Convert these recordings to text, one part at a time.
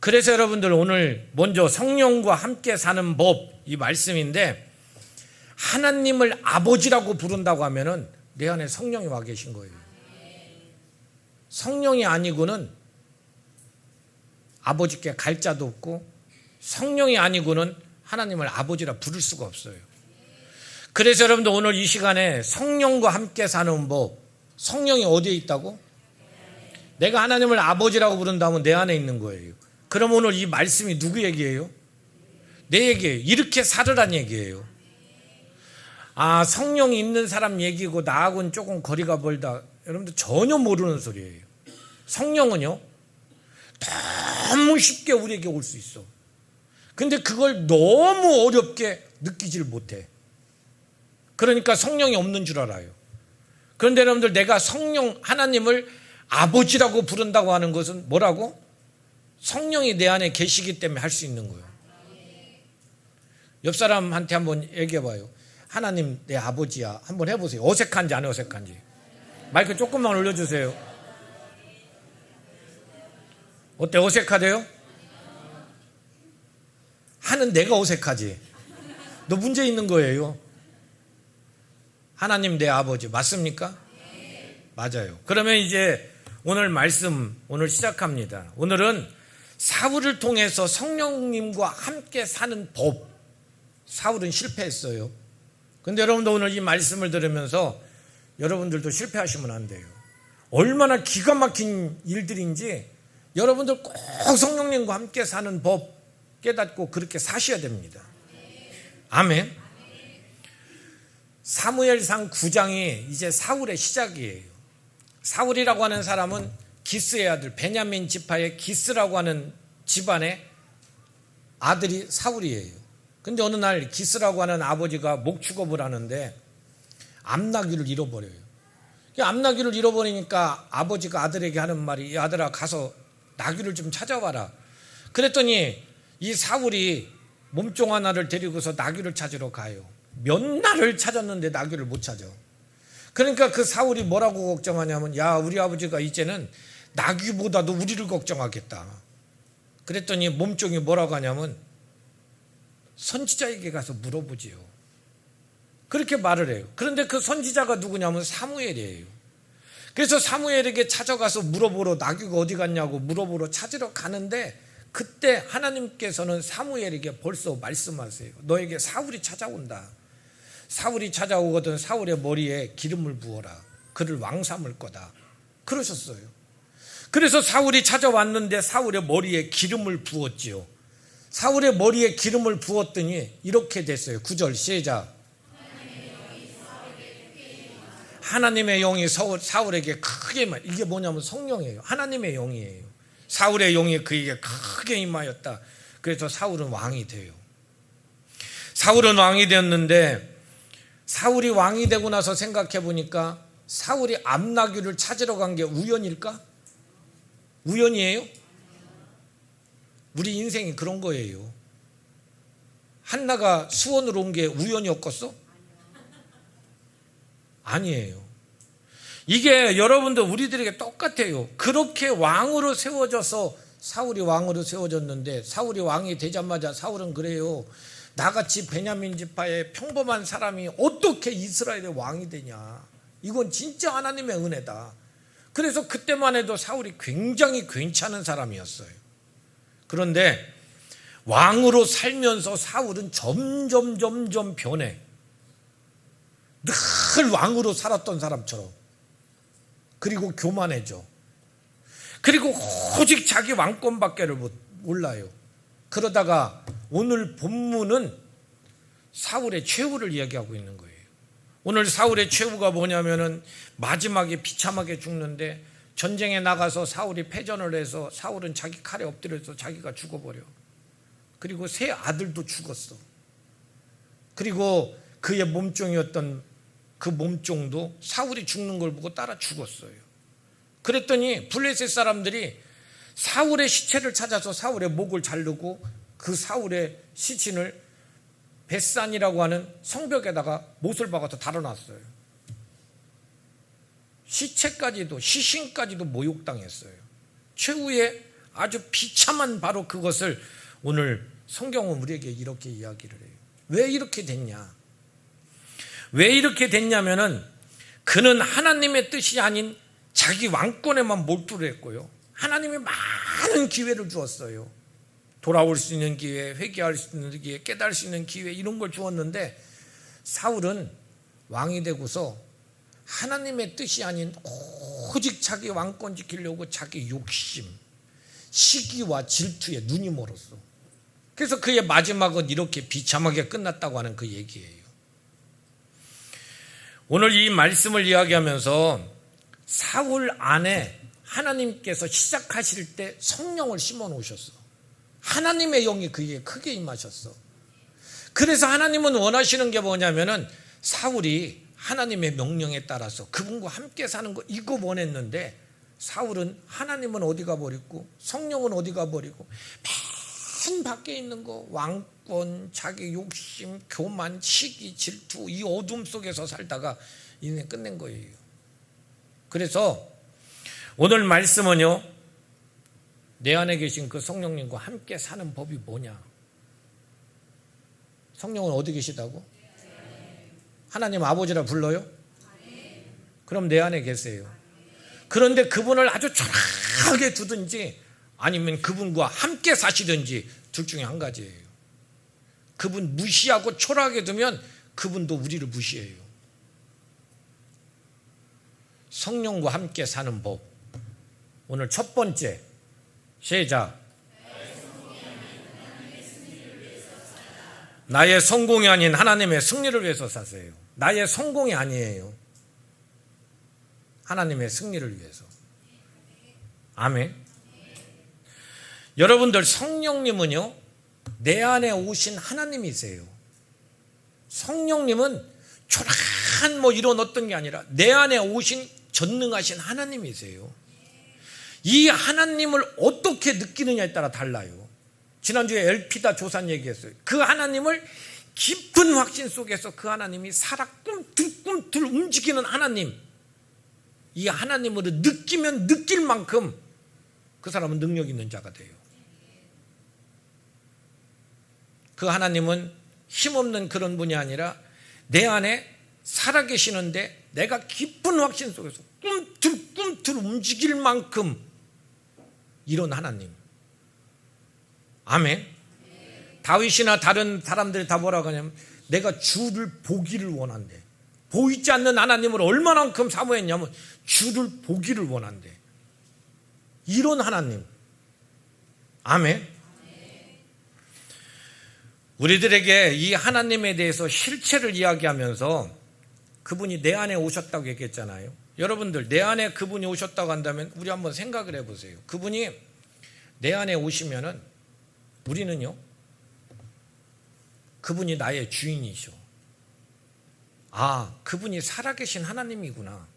그래서 여러분들 오늘 먼저 성령과 함께 사는 법 이 말씀인데, 하나님을 아버지라고 부른다고 하면은 내 안에 성령이 와 계신 거예요. 성령이 아니고는 아버지께 갈 자도 없고, 성령이 아니고는 하나님을 아버지라 부를 수가 없어요. 그래서 여러분들 오늘 이 시간에 성령과 함께 사는 법, 성령이 어디에 있다고? 내가 하나님을 아버지라고 부른다면 내 안에 있는 거예요. 그럼 오늘 이 말씀이 누구 얘기예요? 내 얘기예요. 이렇게 살으란 얘기예요. 아, 성령이 있는 사람 얘기고 나하고는 조금 거리가 멀다. 여러분들 전혀 모르는 소리예요. 성령은요, 너무 쉽게 우리에게 올 수 있어. 근데 그걸 너무 어렵게 느끼질 못해. 그러니까 성령이 없는 줄 알아요. 그런데 여러분들, 내가 성령, 하나님을 아버지라고 부른다고 하는 것은 뭐라고? 성령이 내 안에 계시기 때문에 할 수 있는 거예요. 옆 사람한테 한번 얘기해 봐요. 하나님 내 아버지야. 한번 해보세요. 어색한지 안 어색한지. 마이크 조금만 올려주세요. 어때? 어색하대요? 하는 내가 어색하지. 너 문제 있는 거예요. 하나님 내 아버지 맞습니까? 맞아요. 그러면 이제 오늘 말씀 오늘 시작합니다. 오늘은 사울을 통해서 성령님과 함께 사는 법. 사울은 실패했어요. 근데 여러분도 오늘 이 말씀을 들으면서 여러분들도 실패하시면 안 돼요. 얼마나 기가 막힌 일들인지 여러분들 꼭 성령님과 함께 사는 법 깨닫고 그렇게 사셔야 됩니다. 아멘. 사무엘상 9장이 이제 사울의 시작이에요. 사울이라고 하는 사람은 기스의 아들, 베냐민 지파의 기스라고 하는 집안의 아들이 사울이에요. 근데 어느 날 기스라고 하는 아버지가 목축업을 하는데 암나귀를 잃어버려요. 암나귀를 잃어버리니까 아버지가 아들에게 하는 말이, 야, 아들아 가서 나귀를 좀 찾아와라. 그랬더니 이 사울이 몸종 하나를 데리고서 나귀를 찾으러 가요. 몇 날을 찾았는데 나귀를 못 찾아. 그러니까 그 사울이 뭐라고 걱정하냐면, 야, 우리 아버지가 이제는 나귀보다도 우리를 걱정하겠다. 그랬더니 몸종이 뭐라고 하냐면, 선지자에게 가서 물어보지요. 그렇게 말을 해요. 그런데 그 선지자가 누구냐면 사무엘이에요. 그래서 사무엘에게 찾아가서 물어보러, 나귀가 어디 갔냐고 물어보러 찾으러 가는데, 그때 하나님께서는 사무엘에게 벌써 말씀하세요. 너에게 사울이 찾아온다. 사울이 찾아오거든 사울의 머리에 기름을 부어라. 그를 왕 삼을 거다. 그러셨어요. 그래서 사울이 찾아왔는데 사울의 머리에 기름을 부었지요. 사울의 머리에 기름을 부었더니 이렇게 됐어요. 9절 시작. 하나님의 영이 사울에게 크게 임하였다. 이게 뭐냐면 성령이에요. 하나님의 영이에요. 사울의 영이 그에게 크게 임하였다. 그래서 사울은 왕이 돼요. 사울은 왕이 되었는데, 사울이 왕이 되고 나서 생각해 보니까 사울이 암나귀를 찾으러 간 게 우연일까? 우연이에요? 우리 인생이 그런 거예요. 한나가 수원으로 온 게 우연이었겠어? 아니에요. 이게 여러분들 우리들에게 똑같아요. 그렇게 왕으로 세워져서 사울이 왕으로 세워졌는데, 사울이 왕이 되자마자 사울은 그래요. 나같이 베냐민 지파의 평범한 사람이 어떻게 이스라엘의 왕이 되냐. 이건 진짜 하나님의 은혜다. 그래서 그때만 해도 사울이 굉장히 괜찮은 사람이었어요. 그런데 왕으로 살면서 사울은 점점 변해. 늘 왕으로 살았던 사람처럼. 그리고 교만해져. 그리고 오직 자기 왕권밖에를 몰라요. 그러다가 오늘 본문은 사울의 최후를 이야기하고 있는 거예요. 오늘 사울의 최후가 뭐냐면은 마지막에 비참하게 죽는데, 전쟁에 나가서 사울이 패전을 해서 사울은 자기 칼에 엎드려서 자기가 죽어버려. 그리고 세 아들도 죽었어. 그리고 그의 몸종이었던 그 몸종도 사울이 죽는 걸 보고 따라 죽었어요. 그랬더니 블레셋 사람들이 사울의 시체를 찾아서 사울의 목을 자르고 그 사울의 시신을 벳산이라고 하는 성벽에다가 못을 박아서 달아놨어요. 시체까지도, 시신까지도 모욕당했어요. 최후의 아주 비참한 바로 그것을 오늘 성경은 우리에게 이렇게 이야기를 해요. 왜 이렇게 됐냐? 왜 이렇게 됐냐면은 그는 하나님의 뜻이 아닌 자기 왕권에만 몰두를 했고요. 하나님이 많은 기회를 주었어요. 돌아올 수 있는 기회, 회개할 수 있는 기회, 깨달을 수 있는 기회, 이런 걸 주었는데 사울은 왕이 되고서 하나님의 뜻이 아닌 오직 자기 왕권 지키려고 자기 욕심, 시기와 질투에 눈이 멀었어. 그래서 그의 마지막은 이렇게 비참하게 끝났다고 하는 그 얘기예요. 오늘 이 말씀을 이야기하면서 사울 안에 하나님께서 시작하실 때 성령을 심어 놓으셨어. 하나님의 영이 그에게 크게 임하셨어. 그래서 하나님은 원하시는 게 뭐냐면은 사울이 하나님의 명령에 따라서 그분과 함께 사는 거 이거 원했는데 사울은 하나님은 어디 가버리고 성령은 어디 가버리고 맨 밖에 있는 거 왕권, 자기 욕심, 교만, 시기, 질투 이 어둠 속에서 살다가 인생 끝낸 거예요. 그래서 오늘 말씀은요, 내 안에 계신 그 성령님과 함께 사는 법이 뭐냐? 성령은 어디 계시다고? 하나님 아버지라 불러요? 그럼 내 안에 계세요. 그런데 그분을 아주 초라하게 두든지 아니면 그분과 함께 사시든지 둘 중에 한 가지예요. 그분 무시하고 초라하게 두면 그분도 우리를 무시해요. 성령과 함께 사는 법. 오늘 첫 번째, 시작. 나의 성공이 아닌 하나님의 승리를 위해서 사세요. 나의 성공이 아니에요. 하나님의 승리를 위해서. 아멘. 여러분들 성령님은요, 내 안에 오신 하나님이세요. 성령님은 초라한 뭐 이런 어떤 게 아니라 내 안에 오신 전능하신 하나님이세요. 이 하나님을 어떻게 느끼느냐에 따라 달라요. 지난주에 엘피다 조산 얘기했어요. 그 하나님을 깊은 확신 속에서 그 하나님이 살아 꿈틀꿈틀 움직이는 하나님, 이 하나님으로 느끼면 느낄 만큼 그 사람은 능력 있는 자가 돼요. 그 하나님은 힘없는 그런 분이 아니라 내 안에 살아계시는데 내가 깊은 확신 속에서 꿈틀꿈틀 움직일 만큼 이런 하나님. 아멘. 다윗이나 다른 사람들이 다 뭐라고 하냐면 내가 주를 보기를 원한대. 보이지 않는 하나님을 얼마만큼 사모했냐면 주를 보기를 원한대. 이런 하나님. 아멘. 우리들에게 이 하나님에 대해서 실체를 이야기하면서 그분이 내 안에 오셨다고 얘기했잖아요. 여러분들 내 안에 그분이 오셨다고 한다면 우리 한번 생각을 해보세요. 그분이 내 안에 오시면은 우리는요, 그분이 나의 주인이셔. 아, 그분이 살아계신 하나님이구나.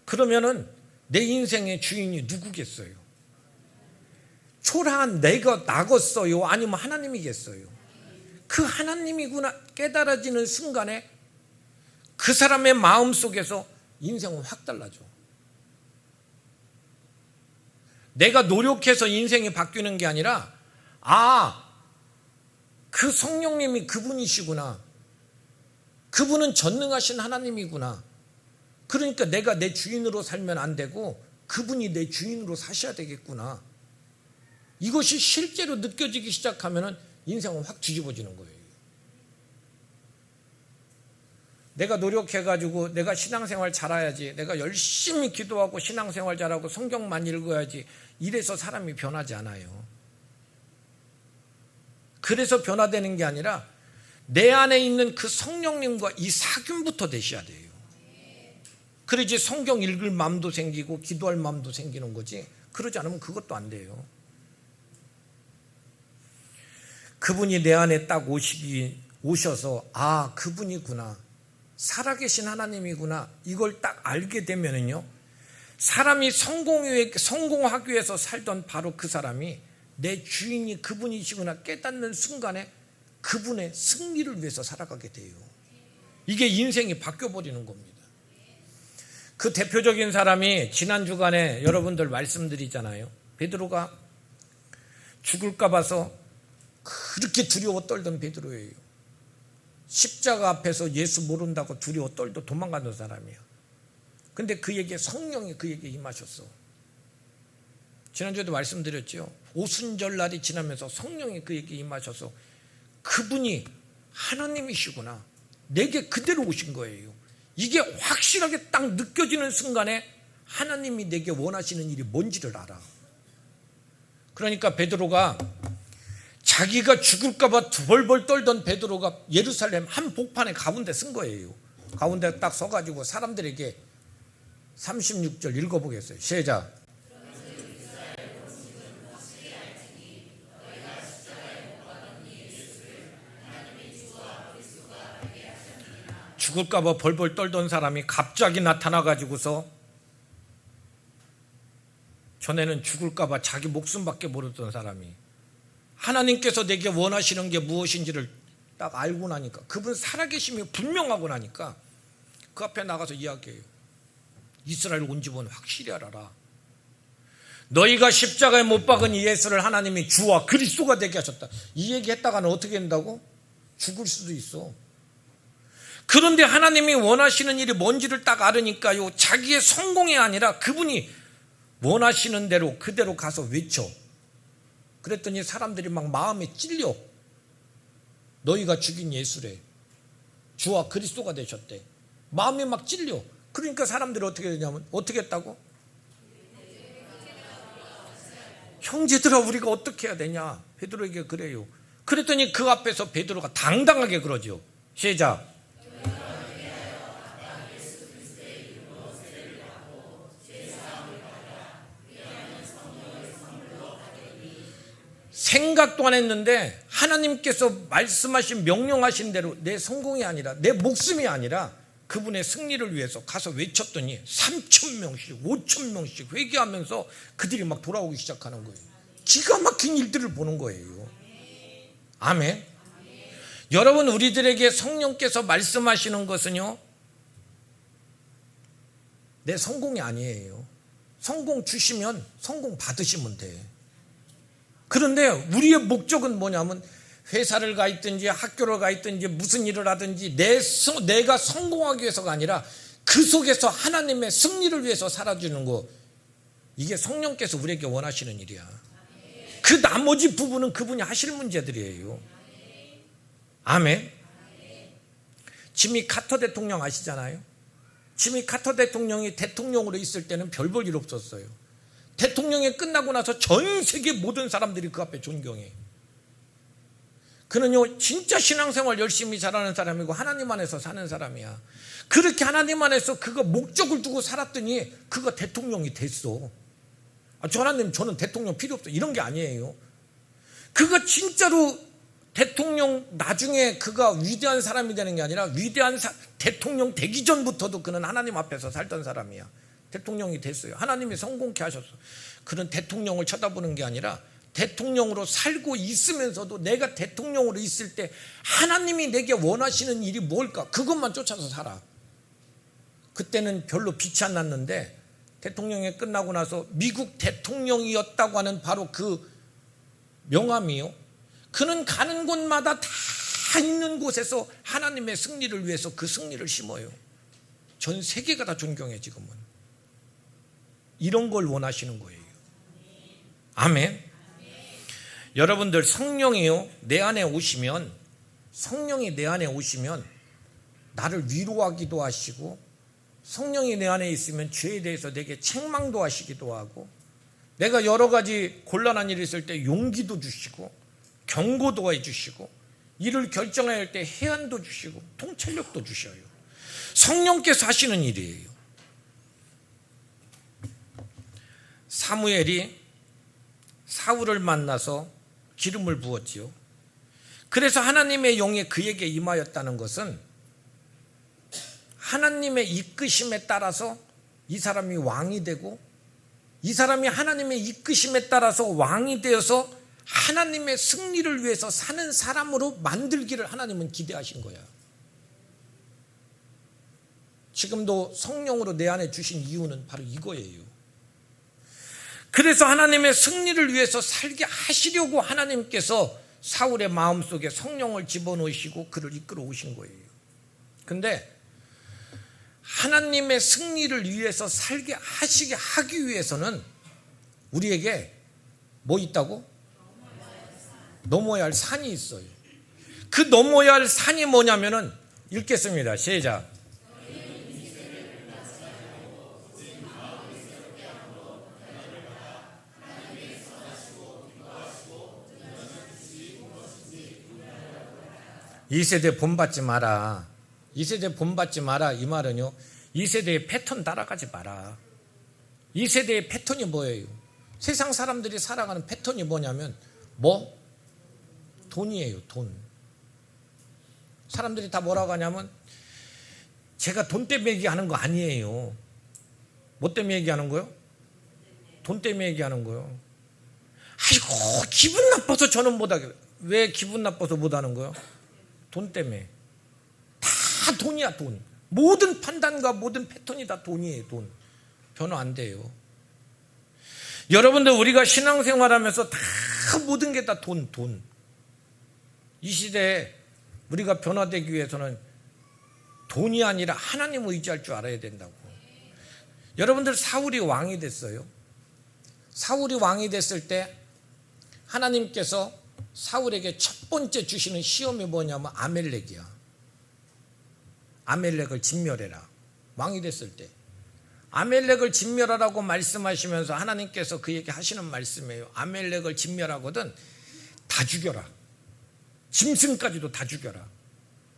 그러면은 내 인생의 주인이 누구겠어요? 초라한 내가 나겠어요? 아니면 하나님이겠어요? 그 하나님이구나 깨달아지는 순간에 그 사람의 마음 속에서 인생은 확 달라져. 내가 노력해서 인생이 바뀌는 게 아니라 아, 그 성령님이 그분이시구나. 그분은 전능하신 하나님이구나. 그러니까 내가 내 주인으로 살면 안 되고 그분이 내 주인으로 사셔야 되겠구나. 이것이 실제로 느껴지기 시작하면 인생은 확 뒤집어지는 거예요. 내가 노력해가지고 내가 신앙생활 잘해야지, 내가 열심히 기도하고 신앙생활 잘하고 성경 많이 읽어야지, 이래서 사람이 변하지 않아요. 그래서 변화되는 게 아니라 내 안에 있는 그 성령님과 이 사귐부터 되셔야 돼요. 그래야지 성경 읽을 마음도 생기고 기도할 마음도 생기는 거지, 그러지 않으면 그것도 안 돼요. 그분이 내 안에 딱 오셔서 아, 그분이구나, 살아계신 하나님이구나, 이걸 딱 알게 되면은요, 사람이 성공하기 위해서 살던 바로 그 사람이 내 주인이 그분이시구나 깨닫는 순간에 그분의 승리를 위해서 살아가게 돼요. 이게 인생이 바뀌어버리는 겁니다. 그 대표적인 사람이 지난 주간에 여러분들 말씀드리잖아요. 베드로가 죽을까 봐서 그렇게 두려워 떨던 베드로예요. 십자가 앞에서 예수 모른다고 두려워 떨도 도망가는 사람이야. 근데 그에게 성령이 그에게 임하셨어. 지난주에도 말씀드렸죠. 오순절날이 지나면서 성령이 그에게 임하셔서 그분이 하나님이시구나, 내게 그대로 오신 거예요. 이게 확실하게 딱 느껴지는 순간에 하나님이 내게 원하시는 일이 뭔지를 알아. 그러니까 베드로가 자기가 죽을까 봐 벌벌 떨던 베드로가 예루살렘 한 복판에 가운데 쓴 거예요. 가운데 딱 서가지고 사람들에게 36절 읽어보겠어요. 시작. 죽을까 봐 벌벌 떨던 사람이 갑자기 나타나가지고서, 전에는 죽을까 봐 자기 목숨밖에 모르던 사람이 하나님께서 내게 원하시는 게 무엇인지를 딱 알고 나니까, 그분 살아계심이 분명하고 나니까 그 앞에 나가서 이야기해요. 이스라엘 온 집은 확실히 알아라. 너희가 십자가에 못 박은 이 예수를 하나님이 주와 그리스도가 되게 하셨다. 이 얘기 했다가는 어떻게 된다고? 죽을 수도 있어. 그런데 하나님이 원하시는 일이 뭔지를 딱 알으니까요, 자기의 성공이 아니라 그분이 원하시는 대로 그대로 가서 외쳐. 그랬더니 사람들이 막 마음에 찔려. 너희가 죽인 예수래, 주와 그리스도가 되셨대. 마음에 막 찔려. 그러니까 사람들이 어떻게 되냐면, 어떻게 했다고? 형제들아, 우리가 어떻게 해야 되냐, 베드로에게 그래요. 그랬더니 그 앞에서 베드로가 당당하게 그러죠. 시작. 생각도 안 했는데 하나님께서 말씀하신, 명령하신 대로 내 성공이 아니라, 내 목숨이 아니라 그분의 승리를 위해서 가서 외쳤더니 3,000명씩 5,000명씩 회개하면서 그들이 막 돌아오기 시작하는 거예요. 기가 막힌 일들을 보는 거예요. 아멘. 여러분, 우리들에게 성령께서 말씀하시는 것은요, 내 성공이 아니에요. 성공 주시면 성공 받으시면 돼. 그런데 우리의 목적은 뭐냐면, 회사를 가 있든지 학교를 가 있든지 무슨 일을 하든지 내가 성공하기 위해서가 아니라 그 속에서 하나님의 승리를 위해서 살아주는 거, 이게 성령께서 우리에게 원하시는 일이야. 그 나머지 부분은 그분이 하실 문제들이에요. 아멘. 지미 카터 대통령 아시잖아요. 지미 카터 대통령이 대통령으로 있을 때는 별 볼 일 없었어요. 대통령이 끝나고 나서 전 세계 모든 사람들이 그 앞에 존경해. 그는요, 진짜 신앙생활 열심히 잘하는 사람이고 하나님 안에서 사는 사람이야. 그렇게 하나님 안에서 그거 목적을 두고 살았더니 그가 대통령이 됐어. 저 하나님, 저는 대통령 필요 없어, 이런 게 아니에요. 그가 진짜로 대통령, 나중에 그가 위대한 사람이 되는 게 아니라 위대한 대통령 되기 전부터도 그는 하나님 앞에서 살던 사람이야. 대통령이 됐어요. 하나님이 성공케 하셨어. 그는 대통령을 쳐다보는 게 아니라 대통령으로 살고 있으면서도 내가 대통령으로 있을 때 하나님이 내게 원하시는 일이 뭘까, 그것만 쫓아서 살아. 그때는 별로 빛이 안 났는데 대통령이 끝나고 나서 미국 대통령이었다고 하는 바로 그 명함이요, 그는 가는 곳마다 다 있는 곳에서 하나님의 승리를 위해서 그 승리를 심어요. 전 세계가 다 존경해. 지금은 이런 걸 원하시는 거예요. 아멘. 여러분들, 성령이요, 내 안에 오시면, 성령이 내 안에 오시면 나를 위로하기도 하시고, 성령이 내 안에 있으면 죄에 대해서 내게 책망도 하시기도 하고, 내가 여러 가지 곤란한 일이 있을 때 용기도 주시고, 경고도 해주시고, 일을 결정해야 할 때 해안도 주시고, 통찰력도 주셔요. 성령께서 하시는 일이에요. 사무엘이 사울을 만나서 기름을 부었지요. 그래서 하나님의 영이 그에게 임하였다는 것은 하나님의 이끄심에 따라서 이 사람이 왕이 되고, 이 사람이 하나님의 이끄심에 따라서 왕이 되어서 하나님의 승리를 위해서 사는 사람으로 만들기를 하나님은 기대하신 거야. 지금도 성령으로 내 안에 주신 이유는 바로 이거예요. 그래서 하나님의 승리를 위해서 살게 하시려고 하나님께서 사울의 마음속에 성령을 집어넣으시고 그를 이끌어 오신 거예요. 근데 하나님의 승리를 위해서 살게 하기 위해서는 우리에게 뭐 있다고? 넘어야 할 산이 있어요. 그 넘어야 할 산이 뭐냐면은 읽겠습니다. 시작. 이 세대 본받지 마라. 이 세대 본받지 마라. 이 말은요, 이 세대의 패턴 따라가지 마라. 이 세대의 패턴이 뭐예요? 세상 사람들이 살아가는 패턴이 뭐냐면 뭐? 돈이에요. 돈. 사람들이 다 뭐라고 하냐면 제가 돈 때문에 얘기하는 거 아니에요. 뭐 때문에 얘기하는 거요? 돈 때문에 얘기하는 거요. 아이고 기분 나빠서 저는 못하게. 왜 기분 나빠서 못하는 거요? 돈 때문에. 다 돈이야. 돈. 모든 판단과 모든 패턴이 다 돈이에요. 돈. 변화 안 돼요. 여러분들 우리가 신앙생활하면서 다 모든 게 다 돈. 이 시대에 우리가 변화되기 위해서는 돈이 아니라 하나님 의지할 줄 알아야 된다고. 여러분들 사울이 왕이 됐어요. 사울이 왕이 됐을 때 하나님께서 사울에게 첫 번째 주시는 시험이 뭐냐면 아멜렉이야. 아멜렉을 진멸해라. 왕이 됐을 때 아멜렉을 진멸하라고 말씀하시면서 하나님께서 그에게 하시는 말씀이에요. 아멜렉을 진멸하거든 다 죽여라. 짐승까지도 다 죽여라.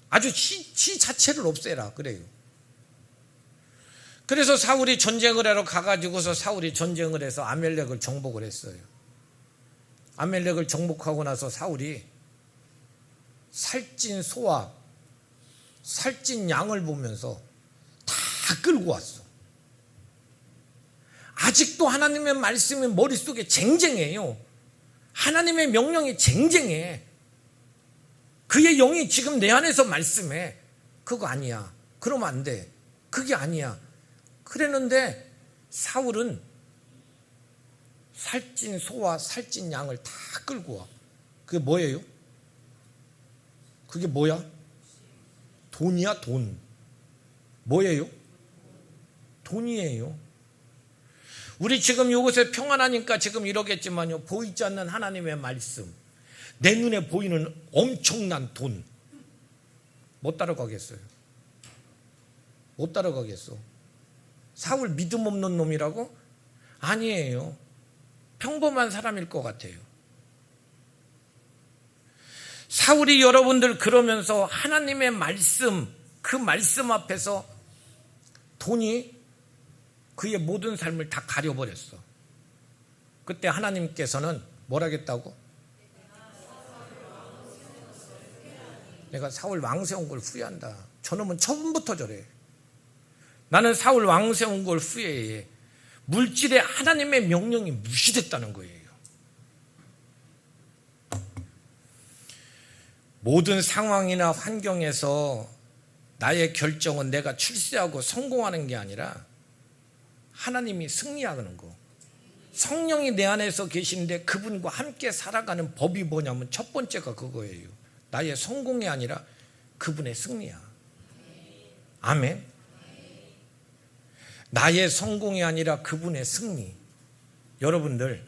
아주 지 자체를 없애라. 그래요. 그래서 사울이 전쟁을 하러 가가지고서 사울이 전쟁을 해서 아멜렉을 정복을 했어요. 아멜렉을 정복하고 나서 사울이 살찐 소와 살찐 양을 보면서 다 끌고 왔어. 아직도 하나님의 말씀이 머릿속에 쟁쟁해요. 하나님의 명령이 쟁쟁해. 그의 영이 지금 내 안에서 말씀해. 그거 아니야. 그러면 안 돼. 그게 아니야. 그랬는데 사울은 살찐 소와 살찐 양을 다 끌고 와. 그게 뭐예요? 그게 뭐야? 돈이야, 돈. 뭐예요? 돈이에요. 우리 지금 이곳에 평안하니까 지금 이러겠지만요, 보이지 않는 하나님의 말씀, 내 눈에 보이는 엄청난 돈, 못 따라가겠어요. 못 따라가겠어. 사울 믿음 없는 놈이라고? 아니에요. 평범한 사람일 것 같아요. 사울이 여러분들 그러면서 하나님의 말씀, 그 말씀 앞에서 돈이 그의 모든 삶을 다 가려버렸어. 그때 하나님께서는 뭘 하겠다고? 내가 사울 왕 세운 걸 후회한다. 저놈은 처음부터 저래. 나는 사울 왕 세운 걸 후회해. 물질에 하나님의 명령이 무시됐다는 거예요. 모든 상황이나 환경에서 나의 결정은 내가 출세하고 성공하는 게 아니라 하나님이 승리하는 거. 성령이 내 안에서 계시는데 그분과 함께 살아가는 법이 뭐냐면 첫 번째가 그거예요. 나의 성공이 아니라 그분의 승리야. 아멘. 나의 성공이 아니라 그분의 승리. 여러분들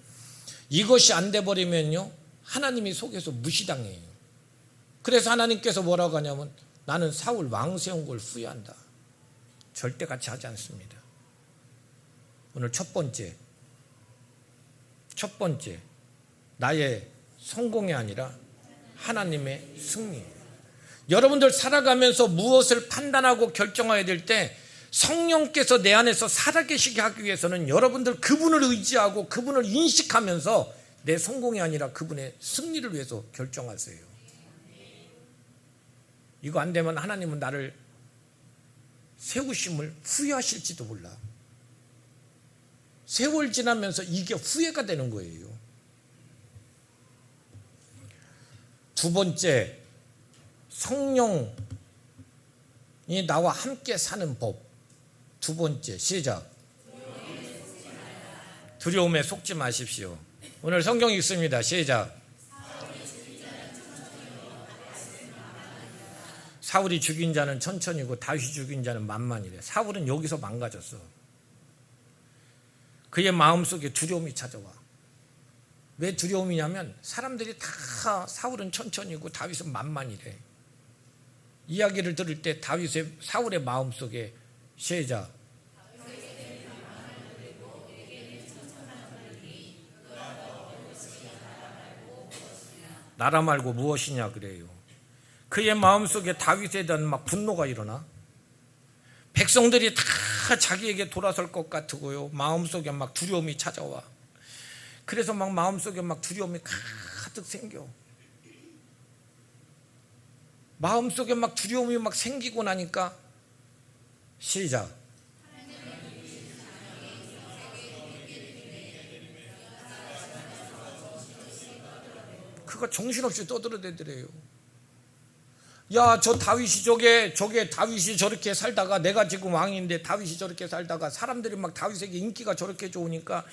이것이 안 돼버리면요 하나님이 속에서 무시당해요. 그래서 하나님께서 뭐라고 하냐면 나는 사울 왕 세운 걸 후회한다. 절대 같이 하지 않습니다. 오늘 첫 번째 나의 성공이 아니라 하나님의 승리. 여러분들 살아가면서 무엇을 판단하고 결정해야 될 때 성령께서 내 안에서 살아계시게 하기 위해서는 여러분들 그분을 의지하고 그분을 인식하면서 내 성공이 아니라 그분의 승리를 위해서 결정하세요. 이거 안 되면 하나님은 나를 세우심을 후회하실지도 몰라. 세월 지나면서 이게 후회가 되는 거예요. 두 번째, 성령이 나와 함께 사는 법. 두 번째, 시작. 두려움에 속지 마십시오. 오늘 성경 읽습니다. 시작. 사울이 죽인 자는 천천히고 다윗이 죽인 자는 만만이래. 사울은 여기서 망가졌어. 그의 마음속에 두려움이 찾아와. 왜 두려움이냐면 사람들이 다 사울은 천천히고 다윗은 만만이래. 이야기를 들을 때 사울의 마음속에 시작. 나라 말고 무엇이냐 그래요. 그의 마음속에 다윗에 대한 막 분노가 일어나. 백성들이 다 자기에게 돌아설 것 같고요. 마음속에 막 두려움이 찾아와. 그래서 막 마음속에 막 두려움이 가득 생겨. 마음속에 막 두려움이 막 생기고 나니까 시작. 그가 정신없이 떠들어대더래요. 야, 저 다윗이 저게 다윗이 저렇게 살다가 내가 지금 왕인데 다윗이 저렇게 살다가 사람들이 막 다윗에게 인기가 저렇게 좋으니까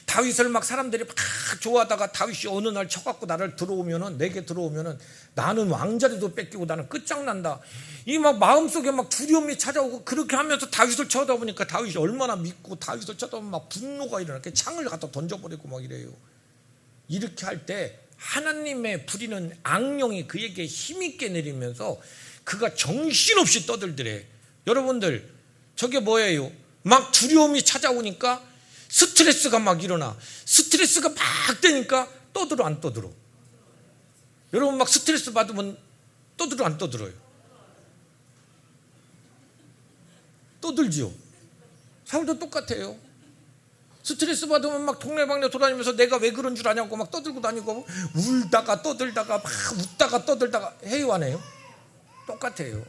다윗을 막 사람들이 막 좋아하다가 다윗이 어느 날 쳐갖고 내게 들어오면은 나는 왕자리도 뺏기고 나는 끝장난다. 이 막 마음속에 막 두려움이 찾아오고 그렇게 하면서 다윗을 쳐다보니까 다윗이 얼마나 믿고 다윗을 쳐다보면 막 분노가 일어나. 창을 갖다 던져버리고 막 이래요. 이렇게 할 때 하나님의 부리는 악령이 그에게 힘있게 내리면서 그가 정신없이 떠들더래. 여러분들 저게 뭐예요? 막 두려움이 찾아오니까 스트레스가 막 일어나. 스트레스가 막 되니까 떠들어 안 떠들어? 여러분 막 스트레스 받으면 떠들어 안 떠들어요? 떠들지요. 사울도 똑같아요. 스트레스 받으면 막 동네방네 돌아다니면서 내가 왜 그런 줄 아냐고 막 떠들고 다니고 울다가 떠들다가 막 웃다가 떠들다가 해요 안 해요? 똑같아요.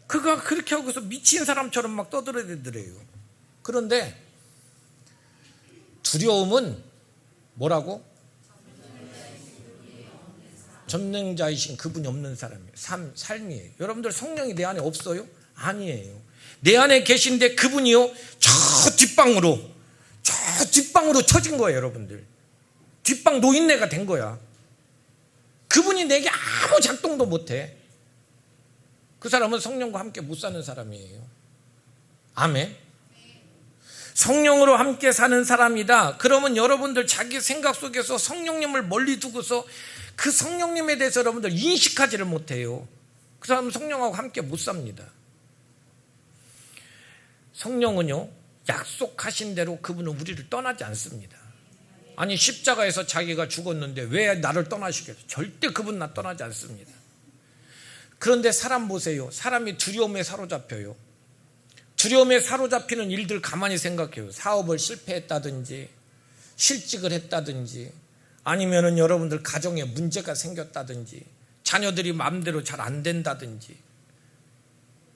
그가 그렇게 하고서 미친 사람처럼 막 떠들어대더래요. 그런데 두려움은 뭐라고? 전능자이신 그분이 없는 사람이에요. 삶이에요. 여러분들 성령이 내 안에 없어요? 아니에요. 내 안에 계신데 그분이요 저 뒷방으로 쳐진 거예요. 여러분들 뒷방 노인네가 된 거야. 그분이 내게 아무 작동도 못해. 그 사람은 성령과 함께 못 사는 사람이에요. 아멘. 성령으로 함께 사는 사람이다. 그러면 여러분들 자기 생각 속에서 성령님을 멀리 두고서 그 성령님에 대해서 여러분들 인식하지를 못해요. 그 사람은 성령하고 함께 못 삽니다. 성령은요 약속하신 대로 그분은 우리를 떠나지 않습니다. 아니 십자가에서 자기가 죽었는데 왜 나를 떠나시겠어요? 절대 그분 나 떠나지 않습니다. 그런데 사람 보세요. 사람이 두려움에 사로잡혀요. 두려움에 사로잡히는 일들 가만히 생각해요. 사업을 실패했다든지 실직을 했다든지 아니면은 여러분들 가정에 문제가 생겼다든지 자녀들이 마음대로 잘 안 된다든지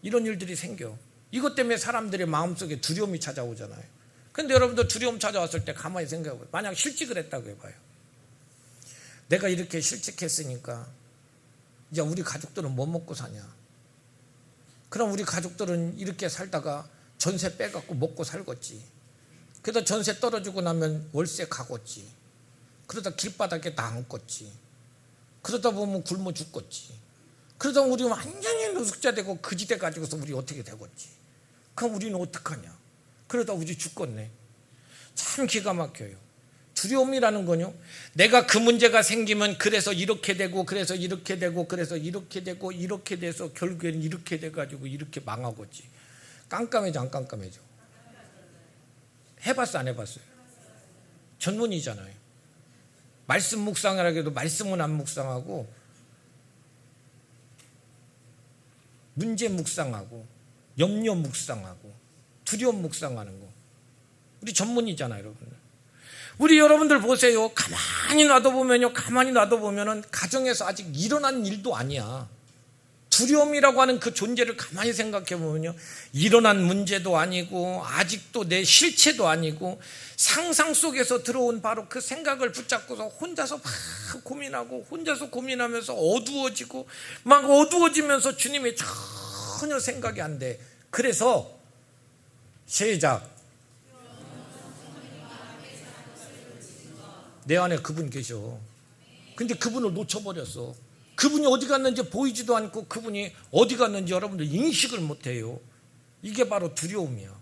이런 일들이 생겨. 이것 때문에 사람들의 마음속에 두려움이 찾아오잖아요. 근데 여러분들 두려움 찾아왔을 때 가만히 생각해봐요. 만약 실직을 했다고 해봐요. 내가 이렇게 실직했으니까 이제 우리 가족들은 뭐 먹고 사냐? 그럼 우리 가족들은 이렇게 살다가 전세 빼갖고 먹고 살겠지. 그러다 전세 떨어지고 나면 월세 가겠지. 그러다 길바닥에 다 앉겠지. 그러다 보면 굶어 죽겠지. 그러다 우리 완전히 노숙자 되고 거지 돼가지고서 우리 어떻게 되겠지. 그럼 우리는 어떡하냐. 그러다 우리 죽겠네. 참 기가 막혀요. 두려움이라는 건요 내가 그 문제가 생기면 그래서 이렇게 되고 그래서 이렇게 되고 그래서 이렇게 되고 이렇게 돼서 결국에는 이렇게 돼가지고 이렇게 망하겠지. 깜깜해져 안 깜깜해져? 해봤어 안 해봤어요? 전문이잖아요. 말씀 묵상이라 해도 말씀은 안 묵상하고 문제 묵상하고 염려 묵상하고 두려움 묵상하는 거 우리 전문이잖아요. 여러분들 우리 여러분들 보세요. 가만히 놔둬보면은 가정에서 아직 일어난 일도 아니야. 두려움이라고 하는 그 존재를 가만히 생각해보면요 일어난 문제도 아니고 아직도 내 실체도 아니고 상상 속에서 들어온 바로 그 생각을 붙잡고서 혼자서 막 고민하고 혼자서 고민하면서 어두워지고 막 어두워지면서 주님이 전혀 생각이 안 돼. 그래서 시작. 내 안에 그분 계셔. 근데 그분을 놓쳐버렸어. 그분이 어디 갔는지 보이지도 않고 그분이 어디 갔는지 여러분들 인식을 못해요. 이게 바로 두려움이야.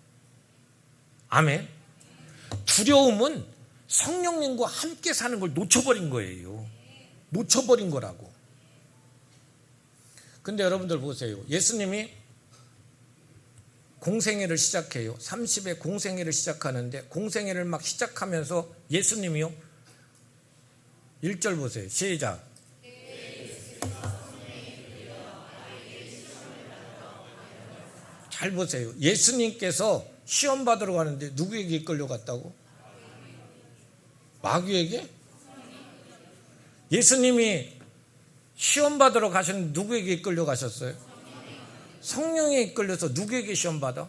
아멘. 두려움은 성령님과 함께 사는 걸 놓쳐버린 거예요. 놓쳐버린 거라고. 근데 여러분들 보세요. 예수님이 공생애를 시작해요. 30에 공생애를 시작하는데 공생애를 막 시작하면서 예수님이요. 1절 보세요. 시작. 잘 보세요. 예수님께서 시험 받으러 가는데 누구에게 이끌려 갔다고? 마귀에게? 예수님이 시험 받으러 가셨는데 누구에게 이끌려 가셨어요? 성령에 이끌려서 누구에게 시험 받아?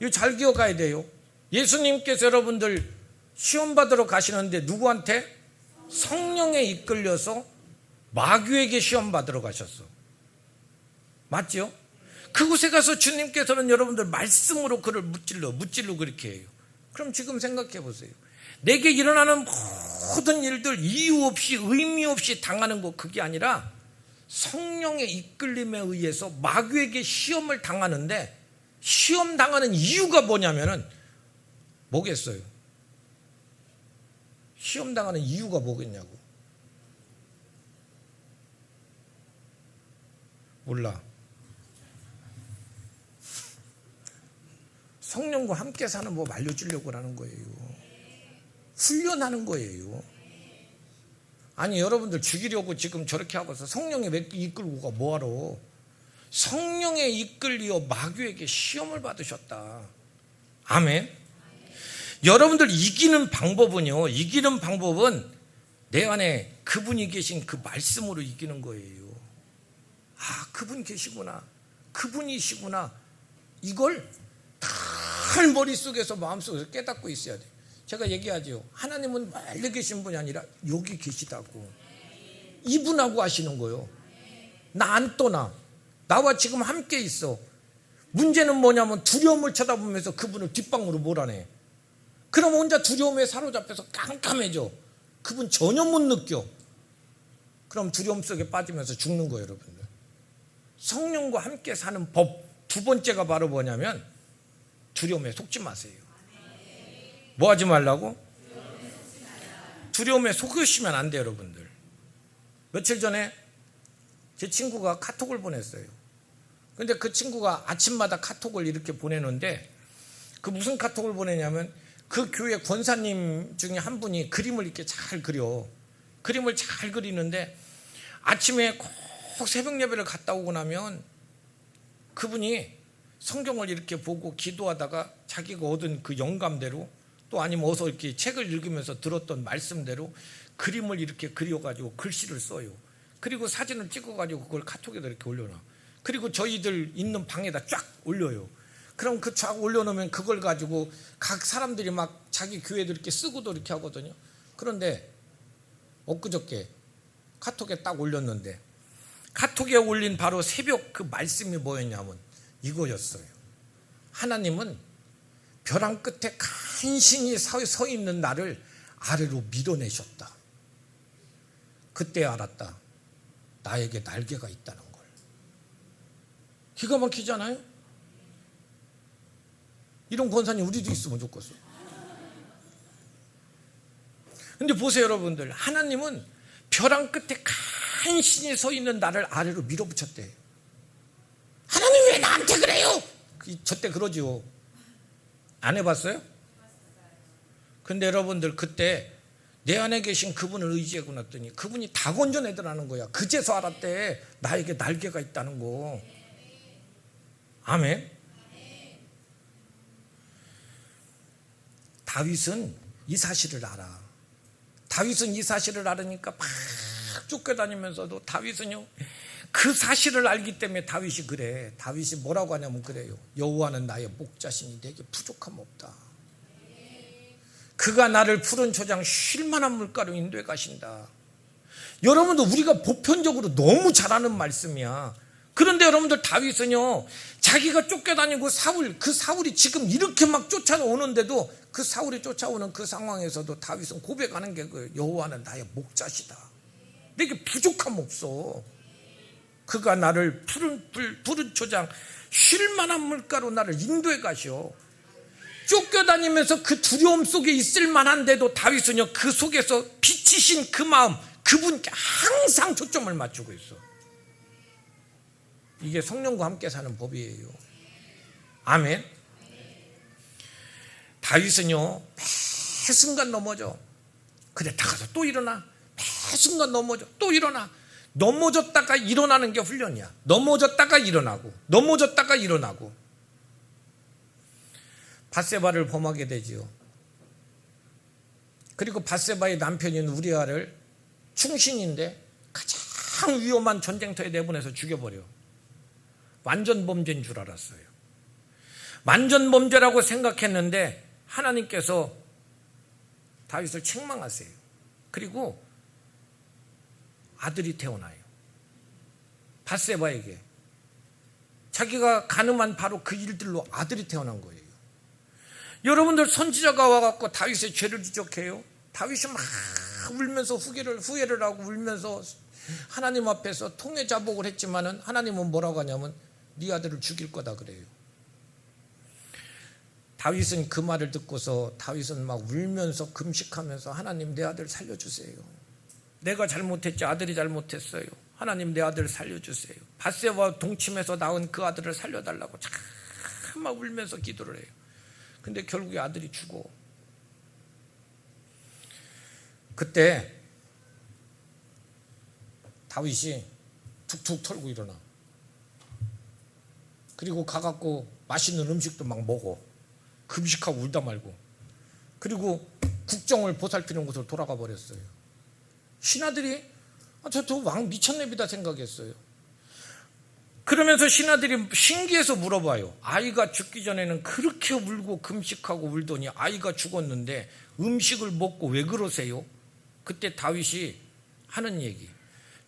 이거 잘 기억해야 돼요. 예수님께서 여러분들 시험 받으러 가시는데 누구한테? 성령에 이끌려서 마귀에게 시험 받으러 가셨어. 맞죠? 그곳에 가서 주님께서는 여러분들 말씀으로 그를 무찔러 그렇게 해요. 그럼 지금 생각해 보세요. 내게 일어나는 모든 일들 이유 없이 의미 없이 당하는 거 그게 아니라 성령의 이끌림에 의해서 마귀에게 시험을 당하는데 시험 당하는 이유가 뭐냐면은 뭐겠어요? 시험 당하는 이유가 뭐겠냐고. 몰라. 성령과 함께 사는 법 알려주려고 하는 거예요. 훈련하는 거예요. 아니 여러분들 죽이려고 지금 저렇게 하고서 성령에 이끌고 가 뭐하러. 성령에 이끌려 마귀에게 시험을 받으셨다. 아멘. 여러분들 이기는 방법은요. 이기는 방법은 내 안에 그분이 계신 그 말씀으로 이기는 거예요. 아 그분 계시구나. 그분이시구나. 이걸 늘 머릿속에서 마음속에서 깨닫고 있어야 돼. 제가 얘기하죠. 하나님은 멀리 계신 분이 아니라 여기 계시다고. 이분하고 하시는 거예요. 나 안 떠나. 나와 지금 함께 있어. 문제는 뭐냐면 두려움을 쳐다보면서 그분을 뒷방으로 몰아내. 그럼 혼자 두려움에 사로잡혀서 깜깜해져. 그분 전혀 못 느껴. 그럼 두려움 속에 빠지면서 죽는 거예요, 여러분들. 성령과 함께 사는 법 두 번째가 바로 뭐냐면 두려움에 속지 마세요. 뭐 하지 말라고? 두려움에 속으시면 안 돼요, 여러분들. 며칠 전에 제 친구가 카톡을 보냈어요. 근데 그 친구가 아침마다 카톡을 이렇게 보내는데 그 무슨 카톡을 보내냐면 그 교회 권사님 중에 한 분이 그림을 이렇게 잘 그려. 그림을 잘 그리는데 아침에 꼭 새벽 예배를 갔다 오고 나면 그분이 성경을 이렇게 보고 기도하다가 자기가 얻은 그 영감대로 또 아니면 어서 이렇게 책을 읽으면서 들었던 말씀대로 그림을 이렇게 그려가지고 글씨를 써요. 그리고 사진을 찍어가지고 그걸 카톡에다 이렇게 올려놔. 그리고 저희들 있는 방에다 쫙 올려요. 그럼 그 쫙 올려놓으면 그걸 가지고 각 사람들이 막 자기 교회도 이렇게 쓰고도 이렇게 하거든요. 그런데 엊그저께 카톡에 딱 올렸는데 카톡에 올린 바로 새벽 그 말씀이 뭐였냐면 이거였어요. 하나님은 벼랑 끝에 간신히 서 있는 나를 아래로 밀어내셨다. 그때 알았다. 나에게 날개가 있다는 걸. 기가 막히잖아요. 이런 권사님 우리도 있으면 좋겠어. 근데 보세요 여러분들. 하나님은 벼랑 끝에 간신히 서 있는 나를 아래로 밀어붙였대. 하나님 왜 나한테 그래요? 저때 그러죠. 안 해봤어요? 근데 여러분들 그때 내 안에 계신 그분을 의지하고 났더니 그분이 다 건져내더라는 거야. 그제서 알았대. 나에게 날개가 있다는 거. 아멘. 다윗은 이 사실을 알아. 다윗은 이 사실을 알으니까 막 쫓겨다니면서도 다윗은요 그 사실을 알기 때문에 다윗이 그래. 다윗이 뭐라고 하냐면 그래요. 여호와는 나의 목자시니 내게 부족함 없다. 그가 나를 푸른 초장 쉴만한 물가로 인도해 가신다. 여러분도 우리가 보편적으로 너무 잘하는 말씀이야. 그런데 여러분들 다윗은요, 자기가 쫓겨다니고 그 사울이 지금 이렇게 막 쫓아오는데도 그 사울이 쫓아오는 그 상황에서도 다윗은 고백하는 게 그 여호와는 나의 목자시다. 내게 부족함 없어. 그가 나를 푸른 초장 쉴만한 물가로 나를 인도해 가시오. 쫓겨다니면서 그 두려움 속에 있을 만한데도 다윗은요, 그 속에서 빛이신 그 마음, 그분께 항상 초점을 맞추고 있어. 이게 성령과 함께 사는 법이에요. 아멘. 다윗은요, 매 순간 넘어져. 그래, 나가서 또 일어나. 매 순간 넘어져. 또 일어나. 넘어졌다가 일어나는 게 훈련이야. 넘어졌다가 일어나고, 넘어졌다가 일어나고. 밧세바를 범하게 되지요. 그리고 밧세바의 남편인 우리아를 충신인데 가장 위험한 전쟁터에 내보내서 죽여버려. 완전 범죄인 줄 알았어요. 완전 범죄라고 생각했는데 하나님께서 다윗을 책망하세요. 그리고 아들이 태어나요. 밧세바에게. 자기가 가늠한 바로 그 일들로 아들이 태어난 거예요. 여러분들, 선지자가 와갖고 다윗의 죄를 지적해요. 다윗이 막 울면서 후회를 하고 울면서 하나님 앞에서 통회자복을 했지만은 하나님은 뭐라고 하냐면 네 아들을 죽일 거다 그래요. 다윗은 그 말을 듣고서 다윗은 막 울면서 금식하면서 하나님, 내 아들 살려주세요. 내가 잘못했지, 아들이 잘못했어요. 하나님, 내 아들 살려주세요. 밧세바와 동침해서 낳은 그 아들을 살려달라고 참 막 울면서 기도를 해요. 근데 결국에 아들이 죽어. 그때 다윗이 툭툭 털고 일어나. 그리고 가갖고 맛있는 음식도 막 먹어. 금식하고 울다 말고. 그리고 국정을 보살피는 곳으로 돌아가 버렸어요. 신하들이 저 왕 미쳤네비다 생각했어요. 그러면서 신하들이 신기해서 물어봐요. 아이가 죽기 전에는 그렇게 울고 금식하고 울더니 아이가 죽었는데 음식을 먹고 왜 그러세요? 그때 다윗이 하는 얘기.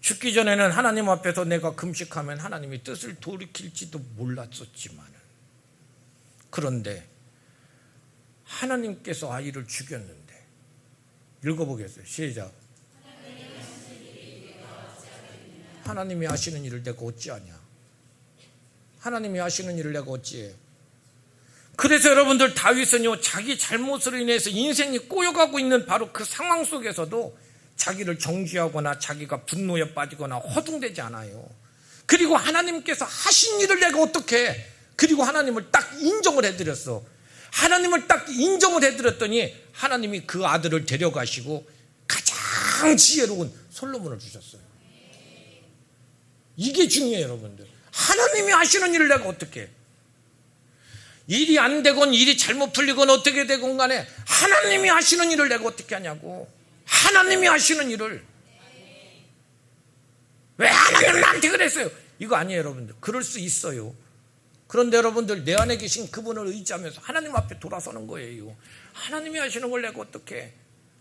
죽기 전에는 하나님 앞에서 내가 금식하면 하나님이 뜻을 돌이킬지도 몰랐었지만, 그런데 하나님께서 아이를 죽였는데. 읽어보겠어요. 시작. 하나님이 하시는 일을 내가 어찌하냐? 하나님이 하시는 일을 내가 어찌해? 그래서 여러분들, 다윗은요, 자기 잘못으로 인해서 인생이 꼬여가고 있는 바로 그 상황 속에서도 자기를 정죄하거나 자기가 분노에 빠지거나 허둥대지 않아요. 그리고 하나님께서 하신 일을 내가 어떻게 해? 그리고 하나님을 딱 인정을 해드렸어. 하나님을 딱 인정을 해드렸더니 하나님이 그 아들을 데려가시고 가장 지혜로운 솔로몬을 주셨어요. 이게 중요해요, 여러분들. 하나님이 하시는 일을 내가 어떻게 해? 일이 안 되건 일이 잘못 풀리건 어떻게 되건 간에 하나님이 하시는 일을 내가 어떻게 하냐고. 하나님이 하시는 일을. 왜 하나님 나한테 그랬어요? 이거 아니에요, 여러분들. 그럴 수 있어요. 그런데 여러분들, 내 안에 계신 그분을 의지하면서 하나님 앞에 돌아서는 거예요. 하나님이 하시는 걸 내가 어떻게 해?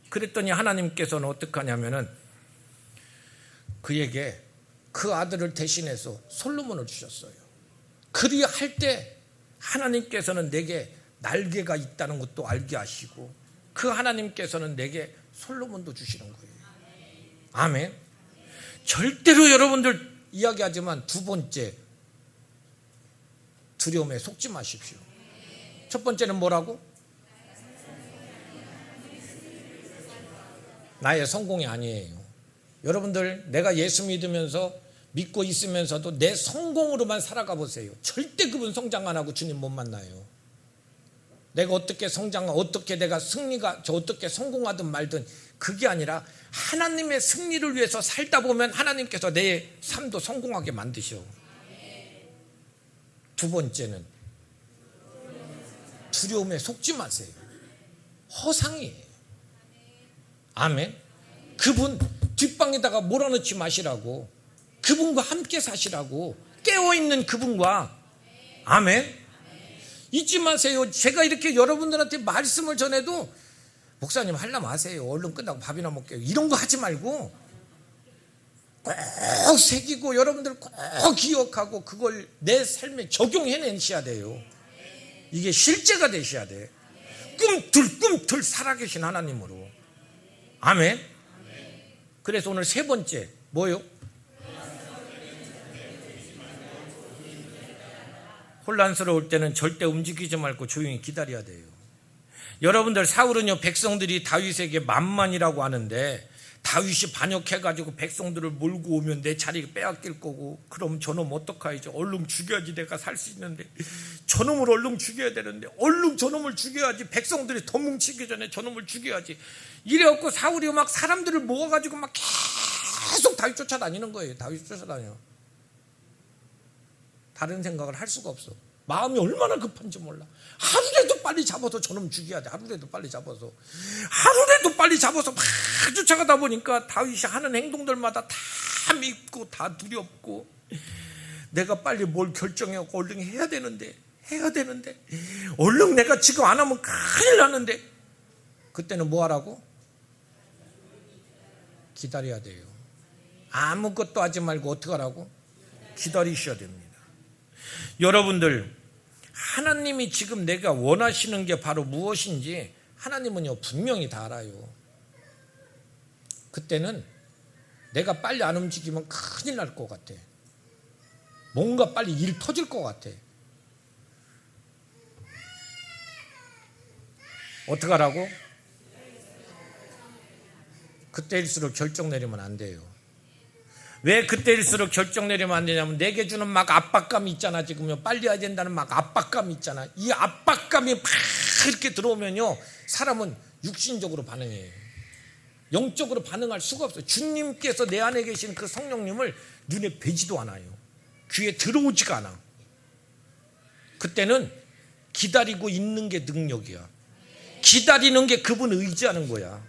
그랬더니 하나님께서는 어떻게 하냐면은 그에게 그 아들을 대신해서 솔로몬을 주셨어요. 그리할 때 하나님께서는 내게 날개가 있다는 것도 알게 하시고 그 하나님께서는 내게 솔로몬도 주시는 거예요. 아멘. 절대로 여러분들 이야기하지만 두 번째, 두려움에 속지 마십시오. 첫 번째는 뭐라고? 나의 성공이 아니에요. 여러분들, 내가 예수 믿으면서 믿고 있으면서도 내 성공으로만 살아가 보세요. 절대 그분 성장 안 하고 주님 못 만나요. 내가 어떻게 어떻게 내가 어떻게 성공하든 말든 그게 아니라 하나님의 승리를 위해서 살다 보면 하나님께서 내 삶도 성공하게 만드셔. 두 번째는 두려움에 속지 마세요. 허상이에요. 아멘. 그분 뒷방에다가 몰아넣지 마시라고. 그분과 함께 사시라고. 깨어있는 그분과. 아멘. 잊지 마세요. 제가 이렇게 여러분들한테 말씀을 전해도 목사님 하려면 하세요. 얼른 끝나고 밥이나 먹게요. 이런 거 하지 말고 꼭 새기고 여러분들 꼭 기억하고 그걸 내 삶에 적용해내셔야 돼요. 이게 실제가 되셔야 돼. 꿈틀꿈틀 살아계신 하나님으로. 아멘. 그래서 오늘 세 번째 뭐요? 혼란스러울 때는 절대 움직이지 말고 조용히 기다려야 돼요. 여러분들 사울은요 백성들이 다윗에게 만만이라고 하는데 다윗이 반역해가지고 백성들을 몰고 오면 내 자리 빼앗길 거고 그럼 저놈 어떡하죠? 얼른 죽여야지 내가 살 수 있는데 저놈을 얼른 죽여야 되는데 얼른 저놈을 죽여야지 백성들이 더 뭉치기 전에 저놈을 죽여야지 이래갖고 사울이 막 사람들을 모아가지고 막 계속 다윗 쫓아다니는 거예요. 다윗 쫓아다녀. 다른 생각을 할 수가 없어. 마음이 얼마나 급한지 몰라. 하루라도 빨리 잡아서 저놈 죽여야 돼. 하루라도 빨리 잡아서 막 쫓아가다 보니까 다윗이 하는 행동들마다 다 밉고 다 두렵고 내가 빨리 뭘 결정해갖고 얼른 해야 되는데 얼른 내가 지금 안 하면 큰일 나는데 그때는 뭐 하라고? 기다려야 돼요. 아무것도 하지 말고 어떻게 하라고? 기다리셔야 됩니다. 여러분들 하나님이 지금 내가 원하시는 게 바로 무엇인지 하나님은요 분명히 다 알아요. 그때는 내가 빨리 안 움직이면 큰일 날 것 같아. 뭔가 빨리 일 터질 것 같아. 어떻게 하라고? 그때일수록 결정 내리면 안 돼요. 왜 그때일수록 결정 내리면 안 되냐면 내게 주는 막 압박감이 있잖아. 지금요 빨리 해야 된다는 막 압박감이 있잖아. 이 압박감이 막 이렇게 들어오면요 사람은 육신적으로 반응해요. 영적으로 반응할 수가 없어요. 주님께서 내 안에 계신 그 성령님을 눈에 뵈지도 않아요. 귀에 들어오지가 않아. 그때는 기다리고 있는 게 능력이야. 기다리는 게 그분을 의지하는 거야.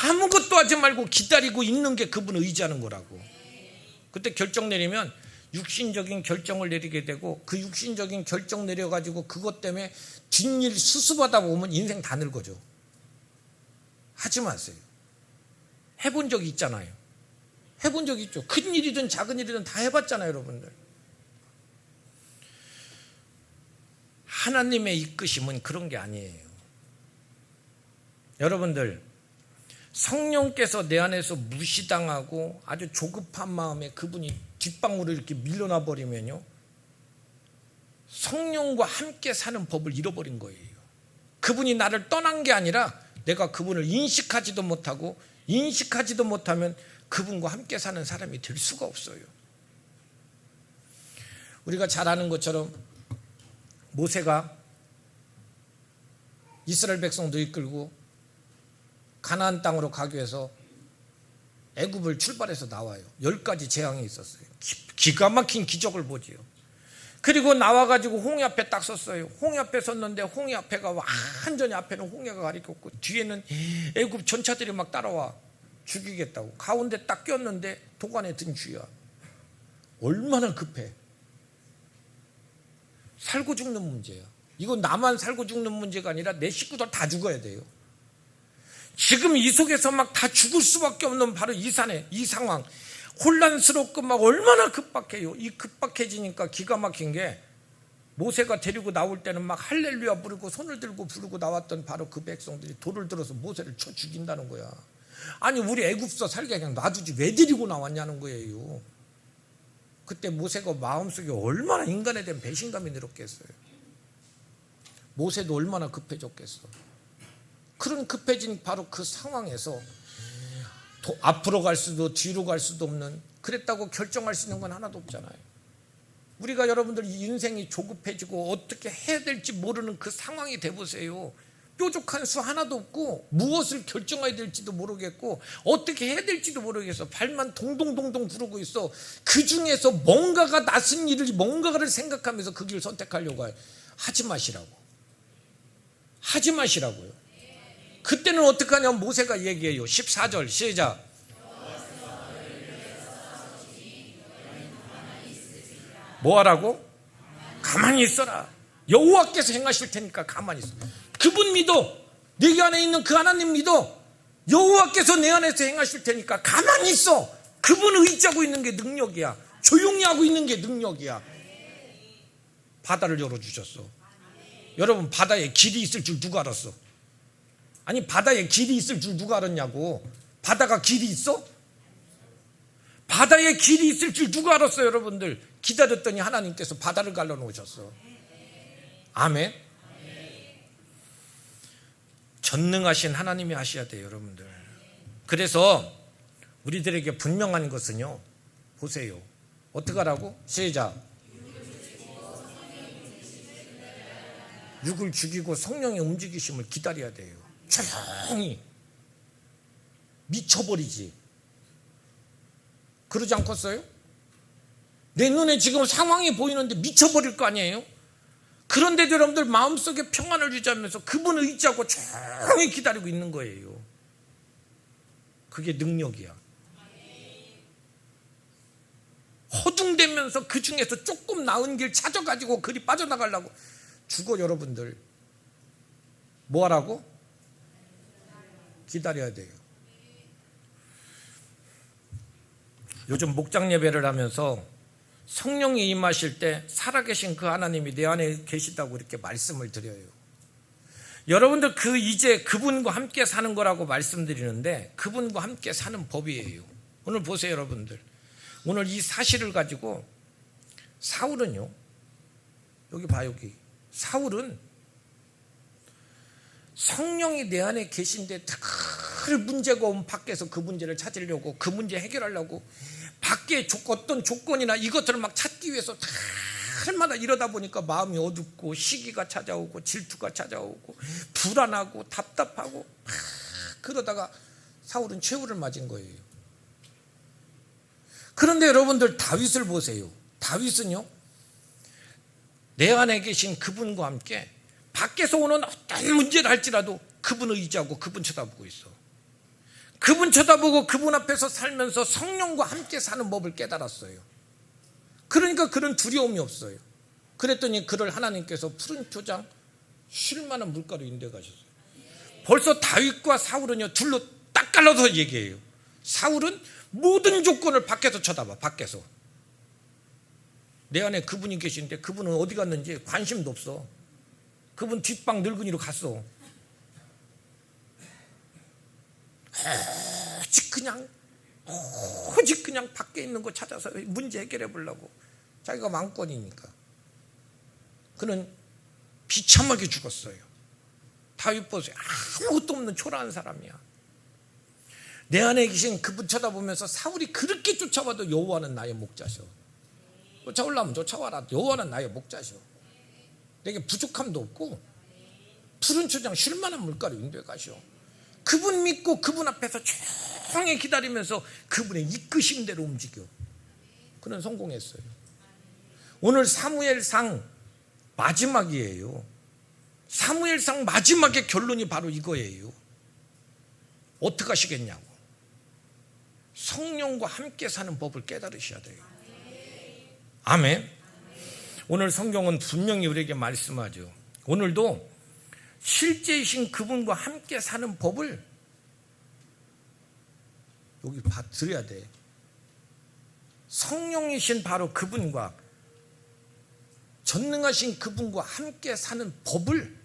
아무것도 하지 말고 기다리고 있는 게 그분을 의지하는 거라고. 그때 결정 내리면 육신적인 결정을 내리게 되고 그 육신적인 결정 내려가지고 그것 때문에 뒷일 수습하다 보면 인생 다 늙어져. 하지 마세요. 해본 적이 있잖아요. 해본 적이 있죠. 큰 일이든 작은 일이든 다 해봤잖아요, 여러분들. 하나님의 이끄심은 그런 게 아니에요. 여러분들 성령께서 내 안에서 무시당하고 아주 조급한 마음에 그분이 뒷방으로 이렇게 밀려나 버리면요 성령과 함께 사는 법을 잃어버린 거예요. 그분이 나를 떠난 게 아니라 내가 그분을 인식하지도 못하면 그분과 함께 사는 사람이 될 수가 없어요. 우리가 잘 아는 것처럼 모세가 이스라엘 백성도 이끌고 가나안 땅으로 가기 위해서 애굽을 출발해서 나와요. 10가지 재앙이 있었어요. 기가 막힌 기적을 보지요. 그리고 나와가지고 홍해 앞에 딱 섰어요. 홍해 앞에 섰는데 홍해 앞에가 완전히 앞에는 홍해가 가리켰고 뒤에는 애굽 전차들이 막 따라와 죽이겠다고. 가운데 딱 꼈는데 도관에 든 쥐야. 얼마나 급해. 살고 죽는 문제야. 이건 나만 살고 죽는 문제가 아니라 내 식구들 다 죽어야 돼요. 지금 이 속에서 막 다 죽을 수밖에 없는 바로 이 상황. 혼란스럽고 막 얼마나 급박해요. 이 급박해지니까 기가 막힌 게 모세가 데리고 나올 때는 막 할렐루야 부르고 손을 들고 부르고 나왔던 바로 그 백성들이 돌을 들어서 모세를 쳐 죽인다는 거야. 아니 우리 애굽서 살게 그냥 놔두지 왜 데리고 나왔냐는 거예요. 그때 모세가 마음속에 얼마나 인간에 대한 배신감이 늘었겠어요. 모세도 얼마나 급해졌겠어. 그런 급해진 바로 그 상황에서 앞으로 갈 수도 뒤로 갈 수도 없는 그랬다고 결정할 수 있는 건 하나도 없잖아요. 우리가 여러분들 인생이 조급해지고 어떻게 해야 될지 모르는 그 상황이 돼보세요. 뾰족한 수 하나도 없고 무엇을 결정해야 될지도 모르겠고 어떻게 해야 될지도 모르겠어. 발만 동동동동 구르고 있어. 그 중에서 뭔가가 낯선 일을 뭔가를 생각하면서 그 길을 선택하려고 해요. 하지 마시라고요. 그때는 어떻게 하냐면 모세가 얘기해요. 14절 시작. 뭐 하라고? 가만히 있어라. 여호와께서 행하실 테니까 가만히 있어. 그분 믿어. 네 안에 있는 그 하나님 믿어. 여호와께서 내 안에서 행하실 테니까 가만히 있어. 그분 의지하고 있는 게 능력이야. 조용히 하고 있는 게 능력이야. 바다를 열어주셨어. 여러분, 바다에 길이 있을 줄 누가 알았어? 아니, 바다에 길이 있을 줄 누가 알았냐고. 바다가 길이 있어? 바다에 길이 있을 줄 누가 알았어요? 여러분들, 기다렸더니 하나님께서 바다를 갈라놓으셨어. 아멘. 전능하신 하나님이 하셔야 돼요, 여러분들. 그래서 우리들에게 분명한 것은요, 보세요. 어떻게 하라고? 시작. 육을 죽이고 성령의 움직이심을 기다려야 돼요. 조용히. 미쳐버리지. 그러지 않겠어요? 내 눈에 지금 상황이 보이는데 미쳐버릴 거 아니에요? 그런데도 여러분들 마음속에 평안을 유지하면서 그분을 의지하고 조용히 기다리고 있는 거예요. 그게 능력이야. 허둥대면서 그 중에서 조금 나은 길 찾아가지고 그리 빠져나가려고 죽어. 여러분들 뭐 하라고? 기다려야 돼요. 요즘 목장 예배를 하면서 성령이 임하실 때 살아계신 그 하나님이 내 안에 계시다고 이렇게 말씀을 드려요. 여러분들 이제 그분과 함께 사는 거라고 말씀드리는데 그분과 함께 사는 법이에요. 오늘 보세요, 여러분들. 오늘 이 사실을 가지고 사울은요, 여기 봐, 여기 사울은 성령이 내 안에 계신데 늘 문제가 오면 밖에서 그 문제를 찾으려고, 그 문제 해결하려고 밖에 어떤 조건이나 이것들을 막 찾기 위해서 날마다 이러다 보니까 마음이 어둡고 시기가 찾아오고 질투가 찾아오고 불안하고 답답하고 막 그러다가 사울은 최후를 맞은 거예요. 그런데 여러분들 다윗을 보세요. 다윗은요, 내 안에 계신 그분과 함께 밖에서 오는 어떤 문제를 할지라도 그분을 의지하고 그분 쳐다보고 있어. 그분 쳐다보고 그분 앞에서 살면서 성령과 함께 사는 법을 깨달았어요. 그러니까 그런 두려움이 없어요. 그랬더니 그를 하나님께서 푸른 표장 쉴 만한 물가로 인도해 가셨어요. 벌써 다윗과 사울은요, 둘로 딱 갈라서 얘기해요. 사울은 모든 조건을 밖에서 쳐다봐. 밖에서 내 안에 그분이 계신데 그분은 어디 갔는지 관심도 없어. 그분 뒷방 늙은이로 갔어. 오직 그냥 밖에 있는 거 찾아서 문제 해결해 보려고. 자기가 왕권이니까. 그는 비참하게 죽었어요. 다윗 보세요. 아무것도 없는 초라한 사람이야. 내 안에 계신 그분 쳐다보면서 사울이 그렇게 쫓아와도 여호와는 나의 목자셔. 쫓아오려면 쫓아와라. 여호와는 나의 목자셔. 내게 부족함도 없고 푸른 초장 쉴만한 물가로 인도해 가시오. 그분 믿고 그분 앞에서 조용히 기다리면서 그분의 이끄심대로 움직여. 그는 성공했어요. 오늘 사무엘상 마지막이에요. 사무엘상 마지막의 결론이 바로 이거예요. 어떻게 하시겠냐고. 성령과 함께 사는 법을 깨달으셔야 돼요. 아멘. 오늘 성경은 분명히 우리에게 말씀하죠. 오늘도 실제이신 그분과 함께 사는 법을 여기 들어야 돼. 성령이신 바로 그분과 전능하신 그분과 함께 사는 법을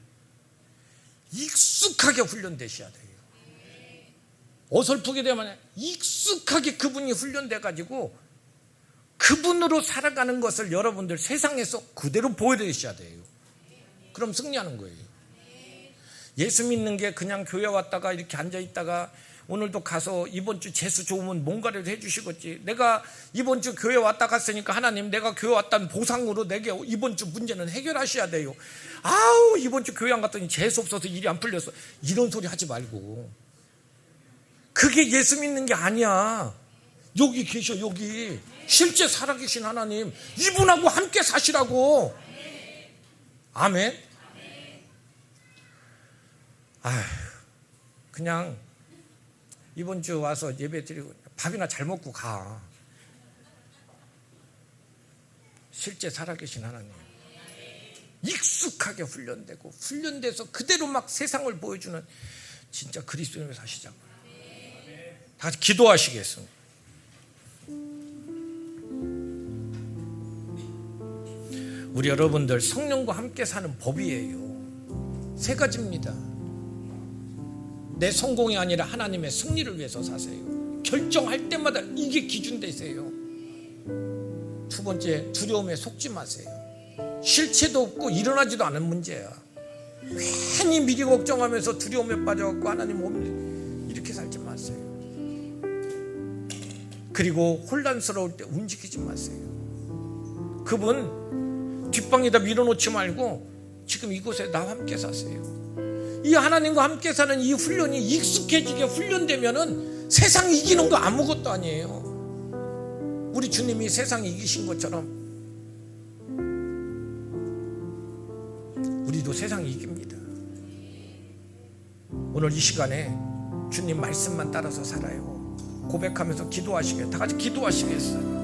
익숙하게 훈련되셔야 돼요. 어설프게 되면 익숙하게 그분이 훈련돼 가지고 그분으로 살아가는 것을 여러분들 세상에서 그대로 보여드리셔야 돼요. 그럼 승리하는 거예요. 예수 믿는 게 그냥 교회 왔다가 이렇게 앉아있다가 오늘도 가서 이번 주 재수 좋으면 뭔가를 해주시겠지. 내가 이번 주 교회 왔다 갔으니까 하나님 내가 교회 왔다는 보상으로 내게 이번 주 문제는 해결하셔야 돼요. 아우 이번 주 교회 안 갔더니 재수 없어서 일이 안 풀렸어. 이런 소리 하지 말고. 그게 예수 믿는 게 아니야. 여기 계셔. 여기 실제 살아계신 하나님 이분하고 함께 사시라고. 아멘. 아휴, 그냥 이번 주 와서 예배 드리고 밥이나 잘 먹고 가. 실제 살아계신 하나님 익숙하게 훈련되고 훈련돼서 그대로 막 세상을 보여주는 진짜 그리스도인으로 사시자고요. 다 같이 기도하시겠습니다. 우리 여러분들 성령과 함께 사는 법이에요. 세 가지입니다. 내 성공이 아니라 하나님의 승리를 위해서 사세요. 결정할 때마다 이게 기준 되세요. 두 번째, 두려움에 속지 마세요. 실체도 없고 일어나지도 않은 문제야. 괜히 미리 걱정하면서 두려움에 빠져갖고 하나님 없네 이렇게 살지 마세요. 그리고 혼란스러울 때 움직이지 마세요. 그분 뒷방에다 밀어놓지 말고 지금 이곳에 나와 함께 사세요. 이 하나님과 함께 사는 이 훈련이 익숙해지게 훈련되면은 세상 이기는 거 아무것도 아니에요. 우리 주님이 세상 이기신 것처럼 우리도 세상 이깁니다. 오늘 이 시간에 주님 말씀만 따라서 살아요. 고백하면서 기도하시게, 다 같이 기도하시겠어요.